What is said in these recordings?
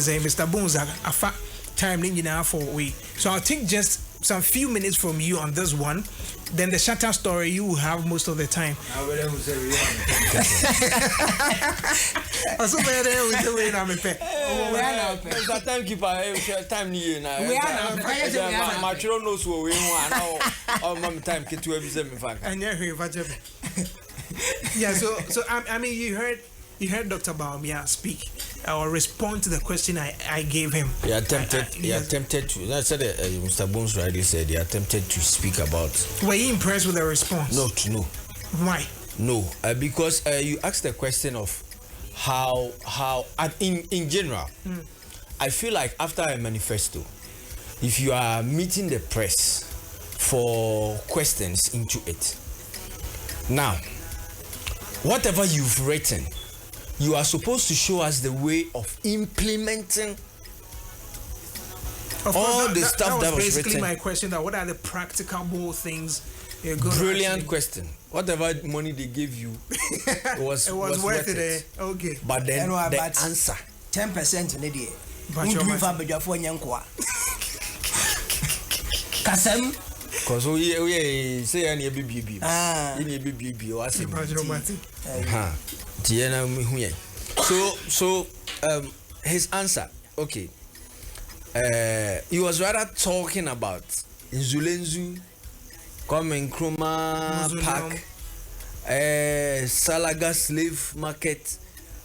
is Mr. Bones afa time now for we. So I'll take just some few minutes from you on this one. Then the Shatter story you will have most of the time. Yeah, so I mean you heard Dr. Bawumia speak or respond to the question I gave him. He attempted to. That's what Mr. Bones rightly said. He attempted to speak about. Were you impressed with the response? No. Why? No, because you asked the question of how in general. I feel like after a manifesto, if you are meeting the press for questions into it, now whatever you've written, you are supposed to show us the way of implementing all the stuff that was basically written. My question: that what are the practicable things? Brilliant question. Whatever money they gave you, it was worth it. Okay. But then the answer 10% in the But Kasem. because we say any BB. So his answer, okay. He was rather talking about Nzulenzu, Kwame Nkrumah Park, Salaga slave market,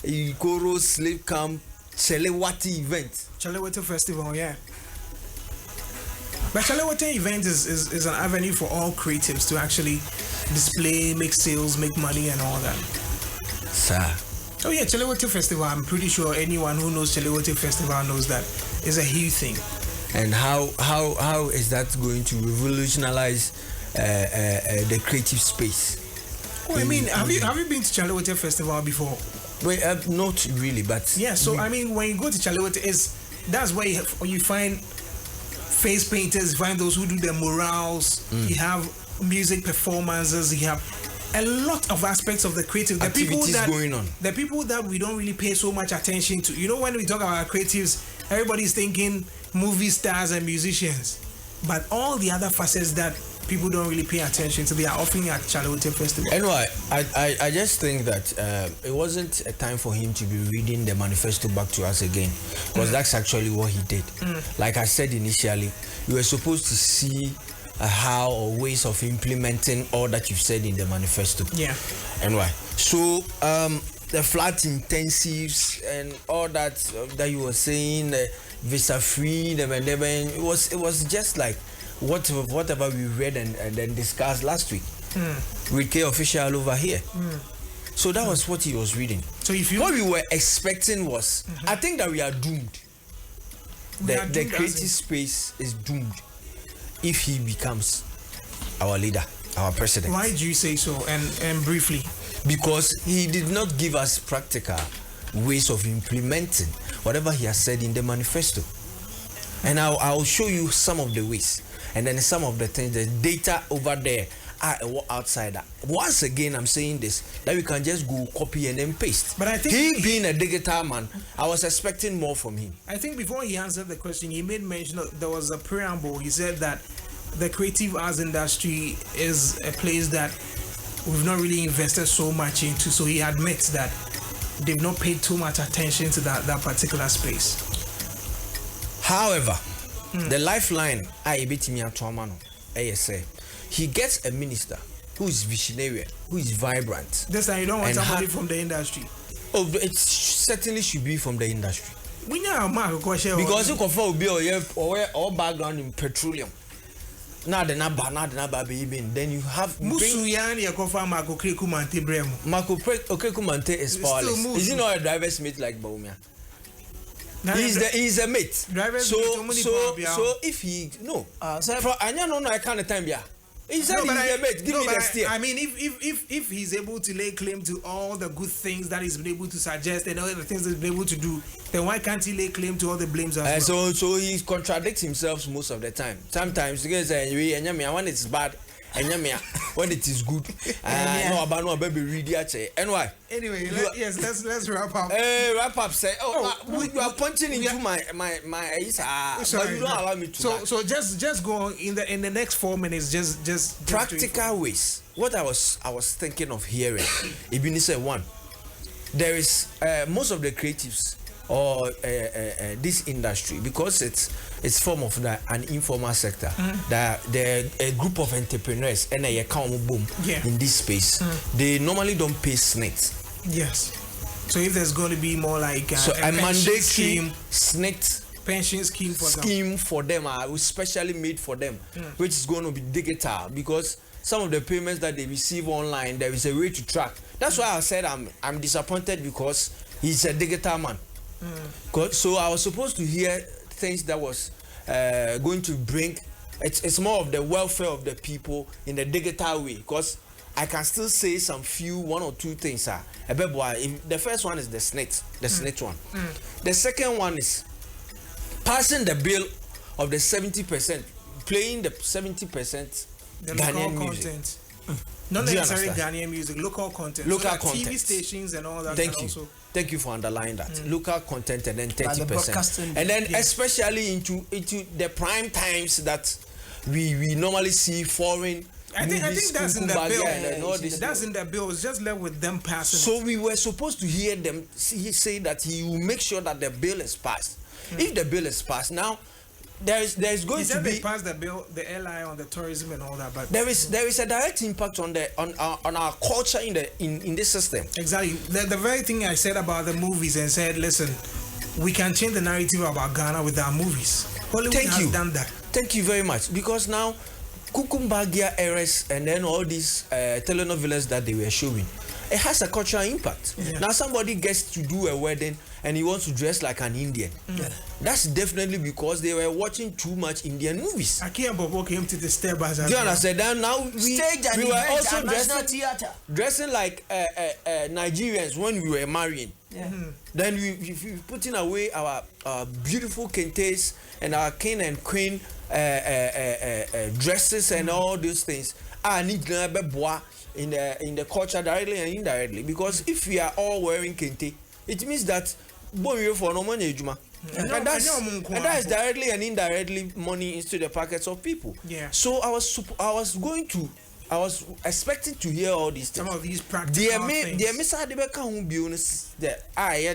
Ikoro slave camp, Chelewati event. Chelewati festival, yeah. But Chelewati event is an avenue for all creatives to actually display, make sales, make money and all that. Sir. Oh yeah, Chelewati festival. I'm pretty sure anyone who knows Chelewati festival knows that is a huge thing. And how is that going to revolutionize the creative space? Oh, I mean, have you been to Chelewati festival before? Well, not really, but yeah. So I mean, when you go to Chelewati, that's where you find face painters, you find those who do the murals. You have music performances. You have a lot of aspects of the creative. The activities people going on. The people that we don't really pay so much attention to. You know, when we talk about creatives, everybody's thinking movie stars and musicians, but all the other facets that people don't really pay attention to, they are offering at Chelewati Festival. Anyway, I just think that it wasn't a time for him to be reading the manifesto back to us again, because that's actually what he did. Like I said initially, you were supposed to see how or ways of implementing all that you've said in the manifesto. Yeah. Anyway, so the flat intensives and all that you were saying, visa free, it was just like whatever we read and then discussed last week with K official over here. So that was what he was reading. So what we were expecting was, I think that we are doomed. The creative space is doomed if he becomes our leader, our president. Why do you say so? And briefly, because he did not give us practical ways of implementing whatever he has said in the manifesto. And I'll show you some of the ways, and then some of the things, the data over there are outside that. Once again, I'm saying this, that we can just go copy and then paste. But I think he being a digital man, I was expecting more from him. I think before he answered the question, he made mention of, there was a preamble. He said that the creative arts industry is a place that we've not really invested so much into. So he admits that they've not paid too much attention to that particular space. However, the lifeline he gets a minister who is visionary, who is vibrant. This time you don't want somebody from the industry. Oh, it certainly should be from the industry. We know because you confirm be or background in petroleum. Now the number baby. Then you have Musuyani Yakofa Marco Krekumante Bremo. Marco Krekumante is powerless. Is he not a driver's mate like Bawumia? He's a mate. So if he I can't time yeah. He said he's a mate. Give me the steer. I mean, if he's able to lay claim to all the good things that he's been able to suggest and all the things he's been able to do, then why can't he lay claim to all the blames as well? So he contradicts himself most of the time. Sometimes because when it's bad enyamia when it is good. No abano baby read it. And why? Anyway, let's wrap up. Wrap up. Say, you are punching into my but you don't allow me to. So just go in the next 4 minutes. Just practical ways. What I was thinking of hearing. Ibini said one. There is most of the creatives or this industry, because it's form of an informal sector. That a group of entrepreneurs and a account boom in this space. They normally don't pay SNIT. Yes. So if there's going to be more like a mandatory scheme, SNIT pension scheme for them, especially made for them, which is going to be digital, because some of the payments that they receive online, there is a way to track. That's why I said I'm disappointed, because he's a digital man. So I was supposed to hear things that was going to bring. It's more of the welfare of the people in a digital way, because I can still say one or two things. The first one is the SNIT one. The second one is passing the bill of the 70%, playing the 70%. The Ghanaian local content. Not necessarily Ghanaian music, local content. Local so content. TV stations and all that. Thank you for underlining that. Local content, and then 30%. And then especially into the prime times that we normally see foreign. I think that's in the bill. That's in the bill. It's just left with them passing. So we were supposed to hear them say that he will make sure that the bill is passed. If the bill is passed now, there is going to be. They passed the bill, the LI on the tourism and all that, but there is a direct impact on our culture in this system. Exactly. The very thing I said about the movies, and said, listen, we can change the narrative about Ghana with our movies. Hollywood has done that. Thank you very much, because now Kukumbagia eras and then all these telenovelas that they were showing, it has a cultural impact. Now somebody gets to do a wedding and he wants to dress like an Indian. That's definitely because they were watching too much Indian movies. Aki and Bobo came to the step as do you understand? Now we were also dressing like Nigerians when we were marrying. Then we putting away our beautiful kentes and our king and queen dresses and all those things. I need in the culture directly and indirectly, because if we are all wearing kente, it means that for no money, and that is directly and indirectly money into the pockets of people. So I was expecting to hear all these things. Some of these practical things. The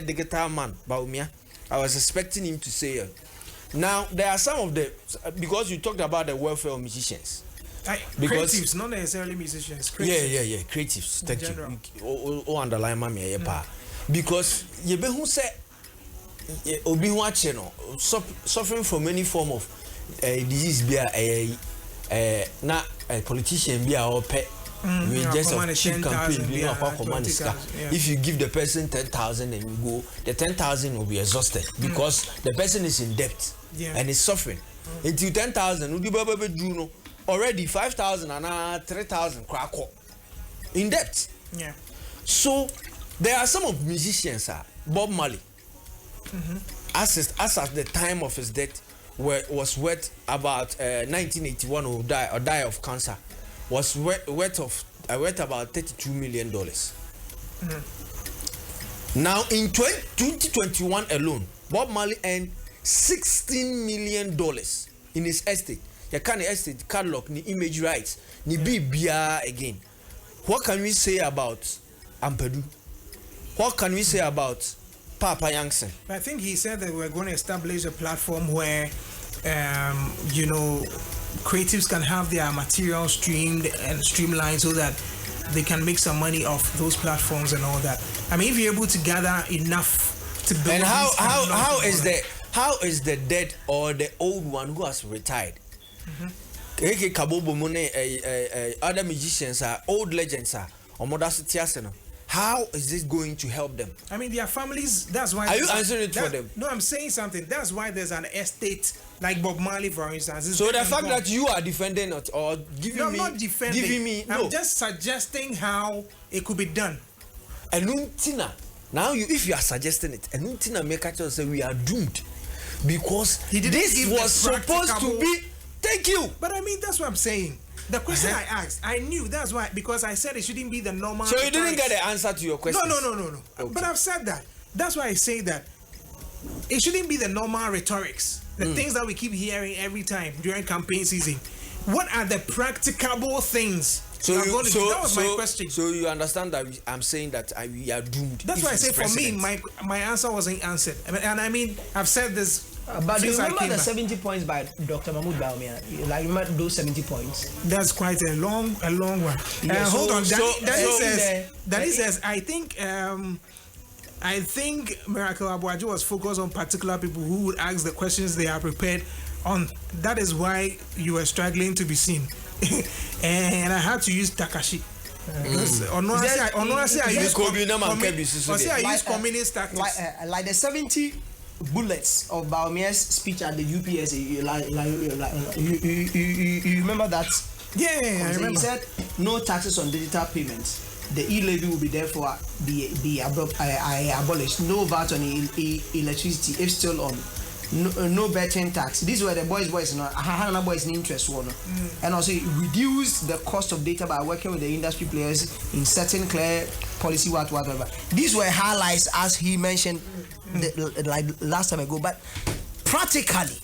digital man Bawumia, I was expecting him to say it. Now there are some of the, because you talked about the welfare of musicians. Creatives, not necessarily musicians. Creatives. Creatives. Thank you. Oh, underline mommy, because you be who say obi watching suffering from any form of disease, be a politician, be a pet. We just a cheap campaign. If you give the person 10,000 and you go, the 10,000 will be exhausted because the person is in debt and is suffering. Until 10,000, already 5,000 and 3,000 crack in debt. So there are some of musicians, Bob Marley, as at the time of his death, was worth about 1981 or die of cancer, was worth about $32 million. Now in 2021 alone, Bob Marley earned $16 million in his estate. The kind of estate, catalog, the image rights, the BBR again. What can we say about Ampadu? What can we say about Papa Yankson? I think he said that we're going to establish a platform where, creatives can have their material streamed and streamlined so that they can make some money off those platforms and all that. I mean, if you're able to gather enough to build. And how is the dead or the old one who has retired? Other musicians are old legends are how is this going to help them? I mean, their families, that's why. Are you answering it for them? No, I'm saying something. That's why there's an estate like Bob Marley, for instance. So the fact that you are defending it or giving me... I'm not defending. I'm just suggesting how it could be done. Now, if you are suggesting it, and make us say we are doomed because this was supposed to be. Thank you. But I mean, that's what I'm saying. The question I asked, I knew that's why, because I said it shouldn't be the normal. So you didn't get the answer to your question? No. Okay. But I've said that. That's why I say that it shouldn't be the normal rhetorics, the things that we keep hearing every time during campaign season. What are the practicable things? That was my question. So you understand that I'm saying that we are doomed. That's why I say for me, my answer wasn't answered. And I mean, I've said this. But do you remember the 70 points by Dr. Mahmoud Bawumia? Like, remember those 70 points? That's quite a long one. Yeah, hold on. Danny says, says, I think Miracle Abuaji was focused on particular people who would ask the questions they are prepared on. That is why you were struggling to be seen. And I had to use Takashi. Because I use communist tactics. Like the 70 bullets of Bawumia's speech at the UPS. You remember that? Yeah, I remember. He said no taxes on digital payments. The e-levy will be therefore be abolished. No VAT on electricity if still on. No betting tax. These were the boys, boys in interest one, and also it reduced the cost of data by working with the industry players in setting clear policy whatever. These were highlights as he mentioned like last time ago, but practically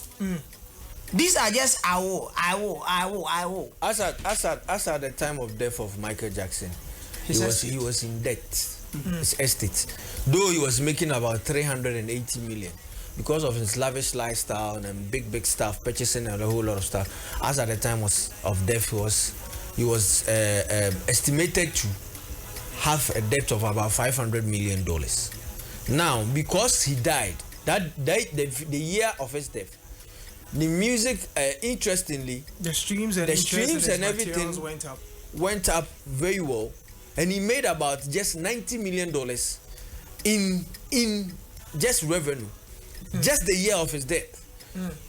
these are just I will. As at the time of death of Michael Jackson, he was in debt. His estate, though he was making about 380 million. Because of his lavish lifestyle and big stuff, purchasing and a whole lot of stuff. As at the time of death, he was estimated to have a debt of about $500 million. Now, because he died, the year of his death, the music, interestingly, the streams and everything went up very well, and he made about just $90 million in just revenue. Just the year of his death.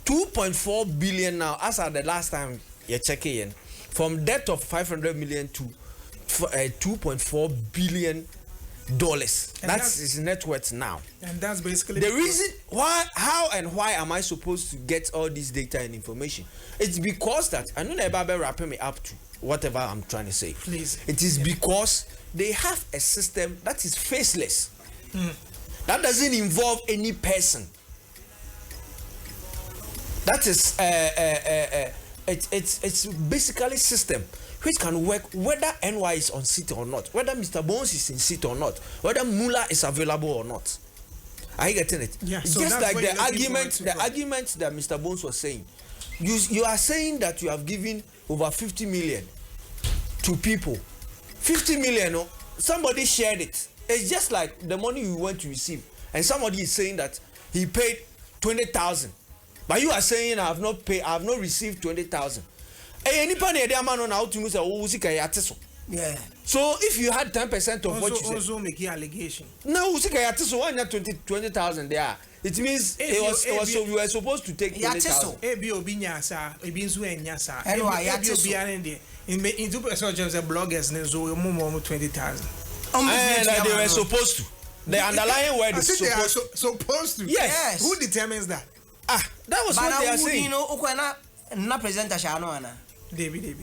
2.4 billion now, as at the last time you check in, from debt of 500 million to 2.4 billion dollars. That's his net worth now. And that's basically the reason how am I supposed to get all this data and information? It's because that I know never wrapping me up to whatever I'm trying to say. Please. It is because they have a system that is faceless. That doesn't involve any person. That is it's basically system which can work whether NY is on seat or not, whether Mr. Bones is in seat or not, whether Mula is available or not. Are you getting it? Yeah. It's so just like the argument that Mr. Bones was saying. You are saying that you have given over 50 million to people. 50 million, somebody shared it. It's just like the money you want to receive, and somebody is saying that he paid 20,000. But you are saying I have not received 20,000. Yeah. So if you had 10% of what you said, also make allegation. No, 20,000 there. It means you were supposed to take 20,000. In bloggers, 20,000. And they were supposed to. The underlying word is supposed to. Yes. Who determines that? That was what they are saying. You know, na presenter Shano. David.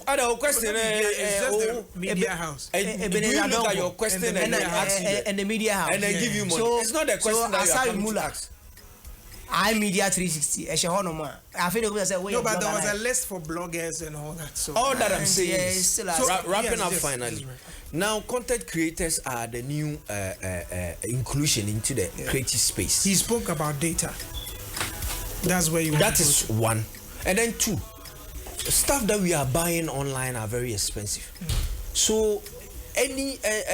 Other question. It's just the media house. You look at your question and the media house. And they give you money. It's not the question that you are coming to ask. I Media 360. I feel like say, no, but there was a list for bloggers and all that. So all that I'm saying is, so wrapping up finally. Now, content creators are the new inclusion into the creative space. He spoke about data. That's where you. That is one, and then two. Stuff that we are buying online are very expensive. So a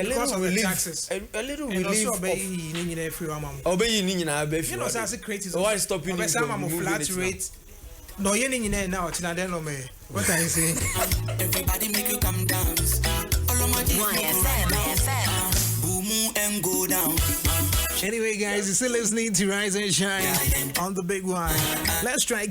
little relief, a little relief of why stopping you from moving it now? No, you now. What are you saying? Everybody make you come dance. Boom and go down. Anyway, guys, you're still listening to Rise and Shine on the big one. Let's try.